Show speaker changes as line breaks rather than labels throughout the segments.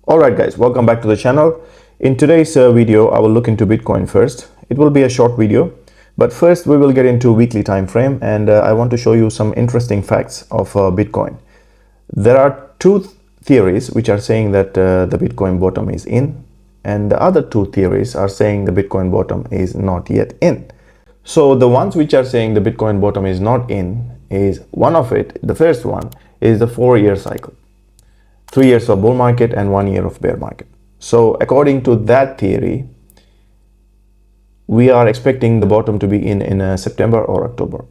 Alright guys, welcome back to the channel. In today's video, I will look into Bitcoin first. It will be a short video, but first we will get into weekly time frame, and I want to show you some interesting facts of Bitcoin. There are two theories which are saying that the Bitcoin bottom is in, and the other two theories are saying the Bitcoin bottom is not yet in. So the ones which are saying the Bitcoin bottom is not in is one of it. The first one is the 4-year cycle. 3 years of bull market and 1 year of bear market. So according to that theory, we are expecting the bottom to be in September or October.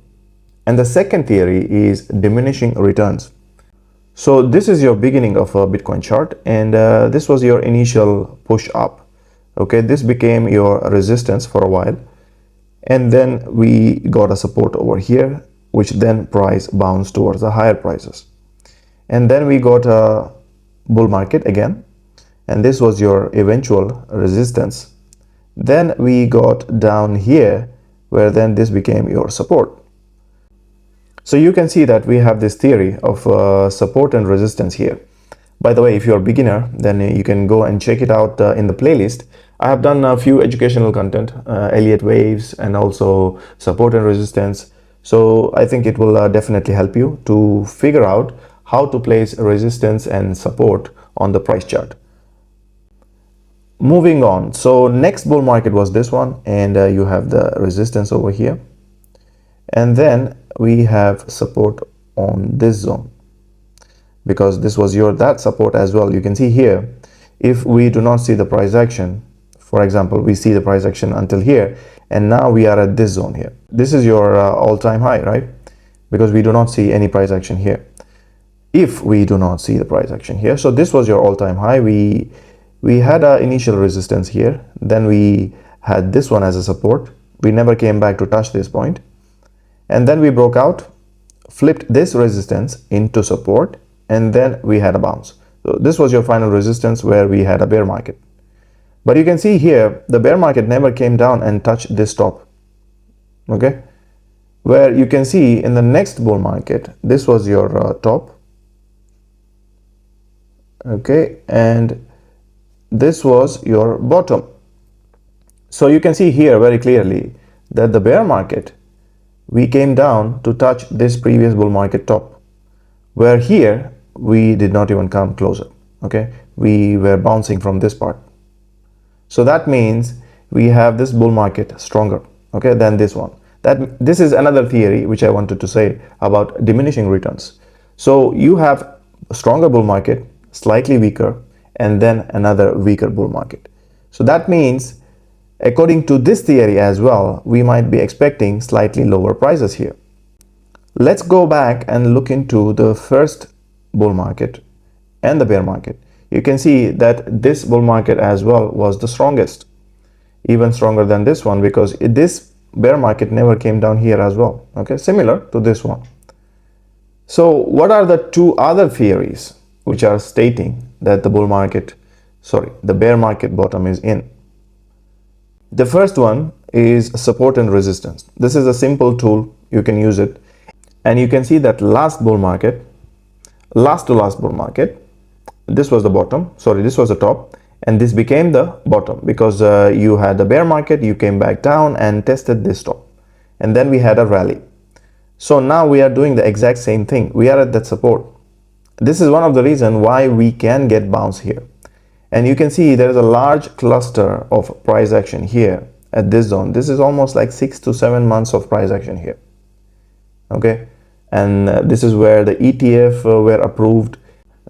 And the second theory is diminishing returns. So this is your beginning of a Bitcoin chart, and this was your initial push up. Okay, this became your resistance for a while, and then we got a support over here, which then price bounced towards the higher prices. And then we got a bull market again, and this was your eventual resistance. Then we got down here, where then this became your support. So you can see that we have this theory of support and resistance here. By the way, if you're a beginner, then you can go and check it out in the playlist. I have done a few educational content, Elliott waves, and also support and resistance. So I think it will definitely help you to figure out how to place resistance and support on the price chart. Moving on, so next bull market was this one, and you have the resistance over here, and then we have support on this zone, because this was that support as well. You can see here, if we do not see the price action, for example, we see the price action until here, and now we are at this zone here. This is your all-time high, right? Because we do not see any price action here. If we do not see the price action here, so this was your all-time high. We had an initial resistance here, then we had this one as a support. We never came back to touch this point, and then we broke out, flipped this resistance into support, and then we had a bounce. So this was your final resistance where we had a bear market. But you can see here, the bear market never came down and touched this top. Okay, where you can see in the next bull market, this was your top. Okay, and this was your bottom. So you can see here very clearly that the bear market, we came down to touch this previous bull market top, where here we did not even come closer. Okay, we were bouncing from this part. So that means we have this bull market stronger, okay, than this one. This is another theory which I wanted to say about diminishing returns. So you have a stronger bull market, slightly weaker, and then another weaker bull market. So that means, according to this theory as well, we might be expecting slightly lower prices here. Let's go back and look into the first bull market and the bear market. You can see that this bull market as well was the strongest, even stronger than this one, because this bear market never came down here as well. Okay, similar to this one. So what are the two other theories which are stating that the the bear market bottom is in? The first one is support and resistance. This is a simple tool, you can use it, and you can see that last to last bull market, this was the bottom, this was the top, and this became the bottom, because you had the bear market, you came back down and tested this top, and then we had a rally. So now we are doing the exact same thing. We are at that support. This is one of the reasons why we can get bounce here. And you can see there is a large cluster of price action here at this zone. This is almost like 6 to 7 months of price action here. Okay, and this is where the ETF were approved.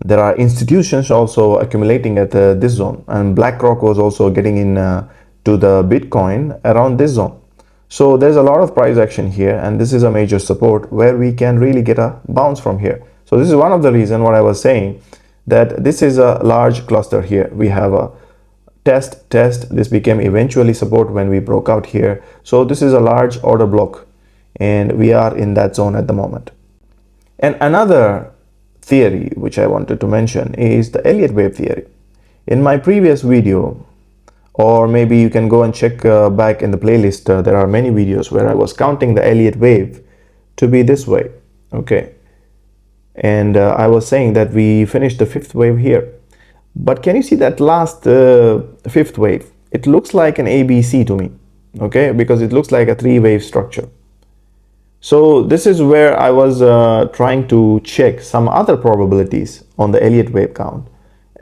There are institutions also accumulating at this zone, and BlackRock was also getting in to the Bitcoin around this zone. So there's a lot of price action here, and this is a major support where we can really get a bounce from here. So this is one of the reasons what I was saying, that this is a large cluster here. We have a test, this became eventually support when we broke out here. So this is a large order block, and we are in that zone at the moment. And another theory which I wanted to mention is the Elliott wave theory. In my previous video, or maybe you can go and check back in the playlist, there are many videos where I was counting the Elliott wave to be this way. Okay, and I was saying that we finished the 5th wave here. But can you see that last fifth wave? It looks like an ABC to me, okay, because it looks like a three-wave structure. So this is where I was trying to check some other probabilities on the Elliott wave count.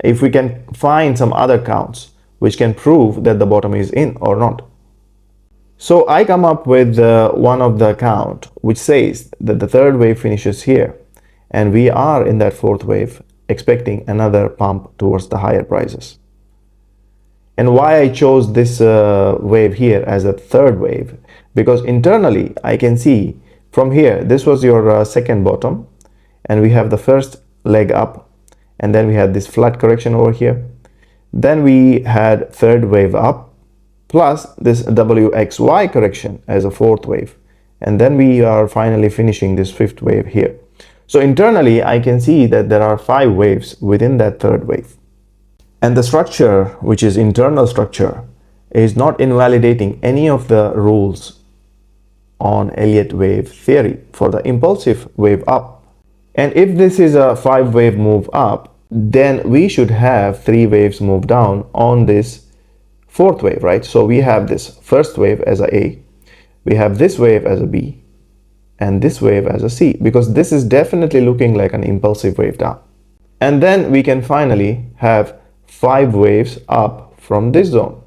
If we can find some other counts which can prove that the bottom is in or not. So I come up with one of the count which says that the third wave finishes here and we are in that fourth wave expecting another pump towards the higher prices. And why I chose this wave here as a third wave, because internally I can see from here, this was your second bottom and we have the first leg up, and then we had this flat correction over here. Then we had third wave up plus this WXY correction as a fourth wave. And then we are finally finishing this fifth wave here. So internally, I can see that there are 5 waves within that third wave. And the structure, which is internal structure, is not invalidating any of the rules on Elliott wave theory for the impulsive wave up. And if this is a 5-wave move up, then we should have 3 waves move down on this fourth wave, right? So we have this first wave as a we have this wave as a B, and this wave as a C, because this is definitely looking like an impulsive wave down. And then we can finally have 5 waves up from this zone,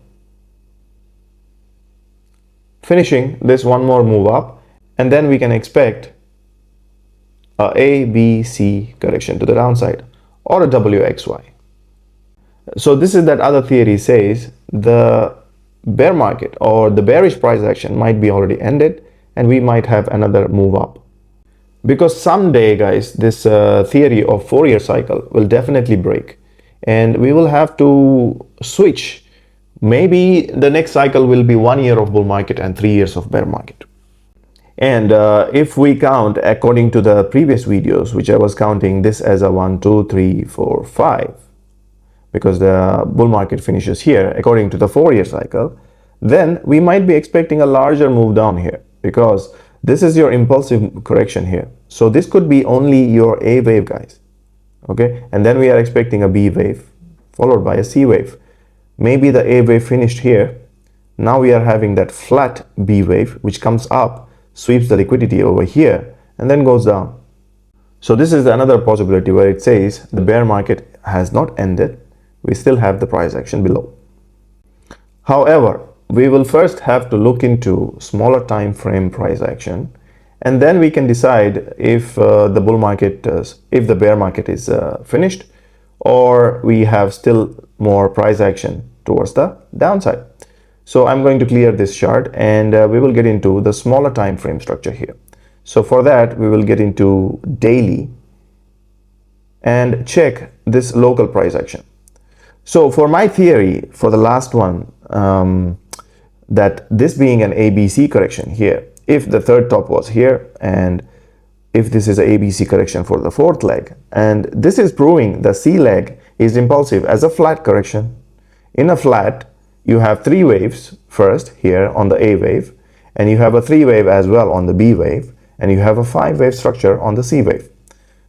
finishing this one more move up, and then we can expect a B, C correction to the downside, or a WXY. So this is that other theory says the bear market or the bearish price action might be already ended and we might have another move up. Because someday, guys, this theory of Fourier cycle will definitely break and we will have to switch. Maybe the next cycle will be 1 year of bull market and 3 years of bear market. And if we count according to the previous videos, which I was counting this as a 1, 2, 3, 4, 5, because the bull market finishes here according to the Fourier cycle, then we might be expecting a larger move down here, because this is your impulsive correction here. So this could be only your A wave, guys. Okay, and then we are expecting a B wave followed by a C wave. Maybe the A wave finished here. Now we are having that flat B wave which comes up, sweeps the liquidity over here and then goes down. So this is another possibility where it says the bear market has not ended. We still have the price action below. However, we will first have to look into smaller time frame price action, and then we can decide if the bull market, if the bear market is finished, or we have still more price action towards the downside. So I'm going to clear this chart and we will get into the smaller time frame structure here. So for that, we will get into daily and check this local price action. So for my theory, for the last one, that this being an ABC correction here, if the third top was here and if this is a ABC correction for the fourth leg, and this is proving the C leg is impulsive as a flat correction. In a flat, you have 3 waves first here on the A wave, and you have a 3 wave as well on the B wave, and you have a 5 wave structure on the C wave.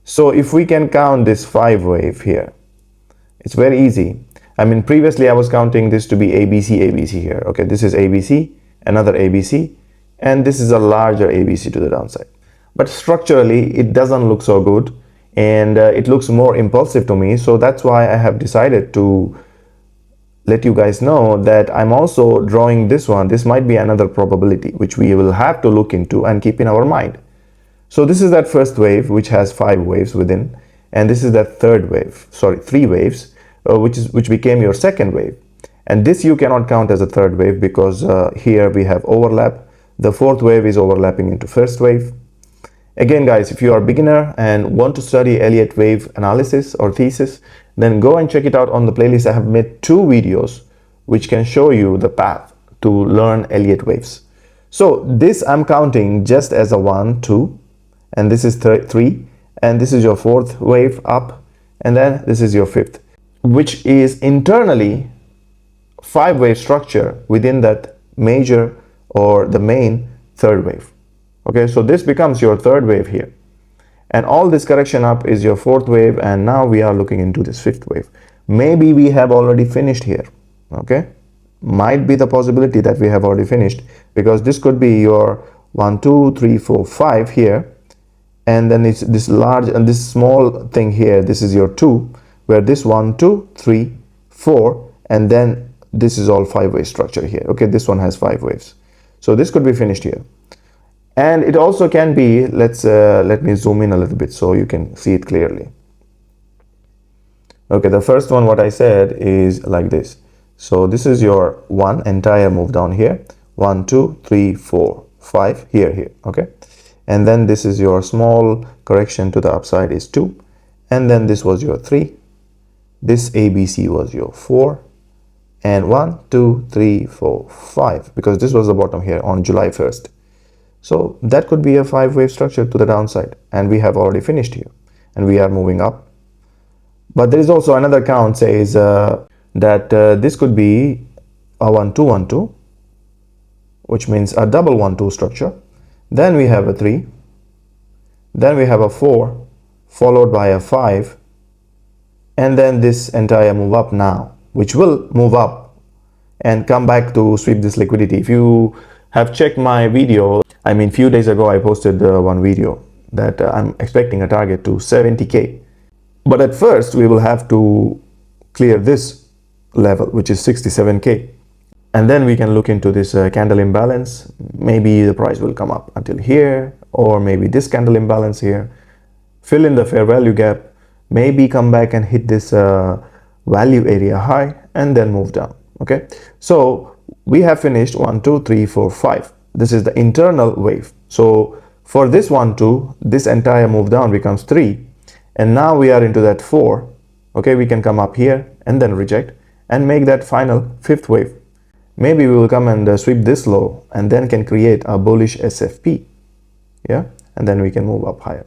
So if we can count this 5 wave here, it's very easy. I mean, previously I was counting this to be ABC, ABC here. Okay, this is ABC, another ABC, and this is a larger ABC to the downside. But structurally, it doesn't look so good, and it looks more impulsive to me. So that's why I have decided to let you guys know that I'm also drawing this one. This might be another probability, which we will have to look into and keep in our mind. So this is that first wave, which has 5 waves within, and this is that third wave, sorry, 3 waves, which became your second wave. And this you cannot count as a third wave because here we have overlap. The fourth wave is overlapping into first wave. Again, guys, if you are a beginner and want to study Elliott wave analysis or thesis, then go and check it out on the playlist. I have made 2 videos which can show you the path to learn Elliott waves. So this I'm counting just as a 1, 2, and this is 3, and this is your fourth wave up, and then this is your fifth, which is internally 5 wave structure within that major or the main third wave. Okay, so this becomes your third wave here, and all this correction up is your fourth wave, and now we are looking into this fifth wave. Maybe we have already finished here. Okay, might be the possibility that we have already finished, because this could be your 1 2 3 4 5 here, and then it's this large and this small thing here. This is your 2, where this 1 2 3 4, and then this is all 5-way structure here. Okay, this one has 5 waves, so this could be finished here. And it also can be, let me zoom in a little bit so you can see it clearly. Okay, the first one, what I said, is like this. So this is your one entire move down here, 1 2 3 4 5 here. Okay, and then this is your small correction to the upside is 2, and then this was your 3, this ABC was your 4, and 1 2 3 4 5, because this was the bottom here on July 1st. So that could be a 5-wave structure to the downside, and we have already finished here, and we are moving up. But there is also another count says that this could be a 1 2 1 2, which means a double 1 2 structure. Then we have a 3, then we have a 4, followed by a 5, and then this entire move up now, which will move up and come back to sweep this liquidity. If you have checked my video, I mean, few days ago I posted one video that I'm expecting a target to 70K. But at first we will have to clear this level, which is 67K. And then we can look into this candle imbalance. Maybe the price will come up until here, or maybe this candle imbalance here, fill in the fair value gap, maybe come back and hit this value area high, and then move down. Okay, so we have finished 1 2 3 4 5. This is the internal wave. So for this 1 2, this entire move down becomes 3, and now we are into that 4. Okay, we can come up here and then reject and make that final 5th wave. Maybe we will come and sweep this low and then can create a bullish SFP. Yeah, and then we can move up higher.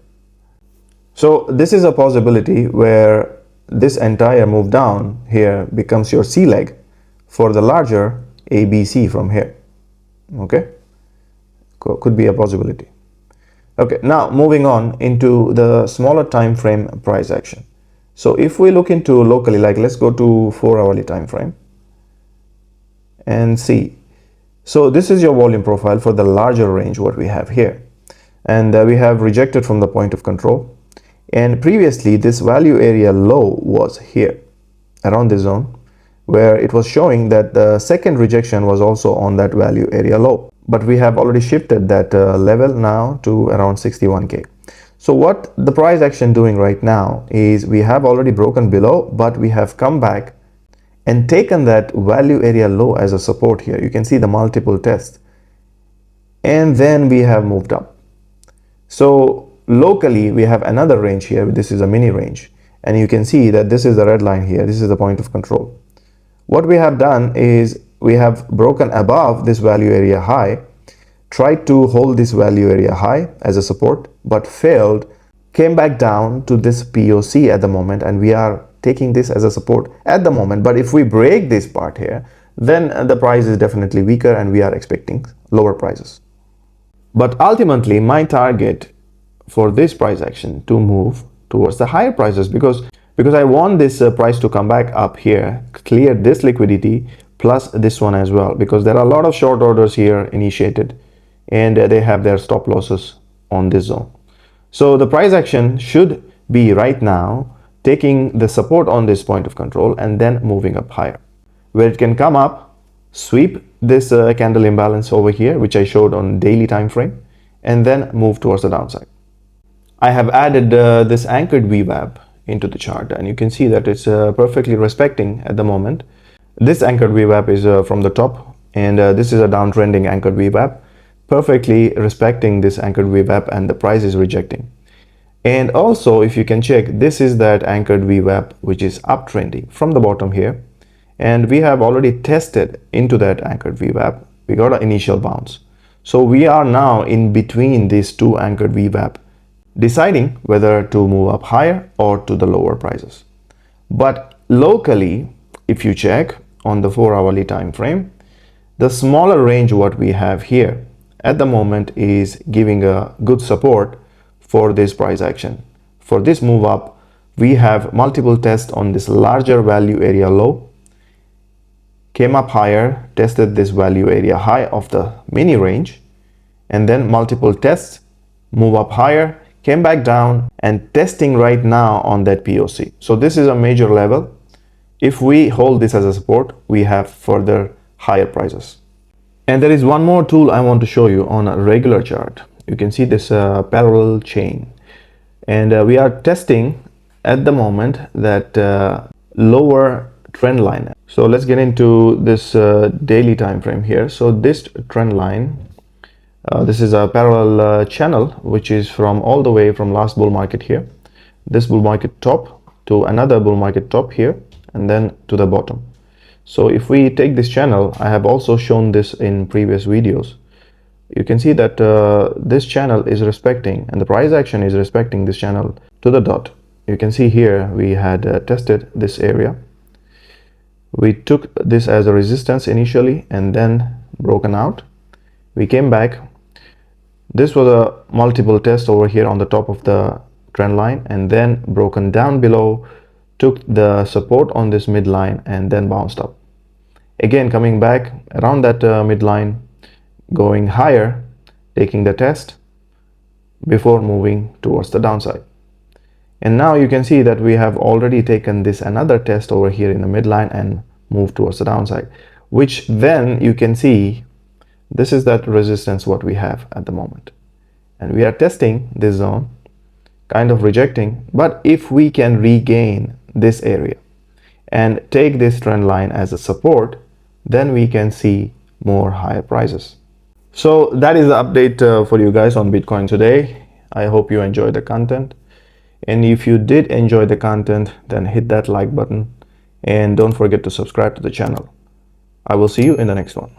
So this is a possibility where this entire move down here becomes your C leg for the larger ABC from here. Okay, could be a possibility. Okay, now moving on into the smaller time frame price action. So if we look into locally, like let's go to 4-hourly time frame and see. So this is your volume profile for the larger range what we have here, and we have rejected from the point of control, and previously this value area low was here around this zone, where it was showing that the second rejection was also on that value area low, but we have already shifted that level now to around 61K. So what the price action doing right now is we have already broken below, but we have come back and taken that value area low as a support here. You can see the multiple tests, and then we have moved up. So locally we have another range here. This is a mini range, and you can see that this is the red line here. This is the point of control. What we have done is we have broken above this value area high, tried to hold this value area high as a support, but failed, came back down to this POC at the moment, and we are taking this as a support at the moment. But if we break this part here, then the price is definitely weaker and we are expecting lower prices. But ultimately my target for this price action to move towards the higher prices, because I want this price to come back up here, clear this liquidity plus this one as well, because there are a lot of short orders here initiated, and they have their stop losses on this zone. So the price action should be right now taking the support on this point of control and then moving up higher, where it can come up, sweep this candle imbalance over here, which I showed on daily time frame, and then move towards the downside. I have added this anchored VWAP into the chart, and you can see that it's perfectly respecting at the moment. This anchored VWAP is from the top, and this is a downtrending anchored VWAP, perfectly respecting this anchored VWAP, and the price is rejecting. And also, if you can check, this is that anchored VWAP which is uptrending from the bottom here, and we have already tested into that anchored VWAP. We got an initial bounce, so we are now in between these two anchored VWAP, deciding whether to move up higher or to the lower prices. But locally, if you check on the 4-hourly time frame, the smaller range what we have here at the moment is giving a good support for this price action, for this move up we have multiple tests on this larger value area low, came up higher, tested this value area high of the mini range, and then multiple tests, move up higher, came back down, and testing right now on that POC. So this is a major level. If we hold this as a support, we have further higher prices. And there is one more tool I want to show you on a regular chart. You can see this parallel chain, and we are testing at the moment that lower trend line. So let's get into this daily time frame here. So this trend line, this is a parallel channel which is from all the way from last bull market here, this bull market top to another bull market top here, and then to the bottom. So if we take this channel, I have also shown this in previous videos, you can see that this channel is respecting, and the price action is respecting this channel to the dot. You can see here we had tested this area. We took this as a resistance initially and then broken out. We came back. This was a multiple test over here on the top of the trend line, and then broken down below, took the support on this midline, and then bounced up. Again coming back around that midline, going higher, taking the test before moving towards the downside. And now you can see that we have already taken this another test over here in the midline and moved towards the downside, which then you can see this is that resistance what we have at the moment. And we are testing this zone, kind of rejecting, but if we can regain this area and take this trend line as a support, then we can see more higher prices. So that is the update for you guys on Bitcoin today. I hope you enjoyed the content. And if you did enjoy the content, then hit that like button and don't forget to subscribe to the channel. I will see you in the next one.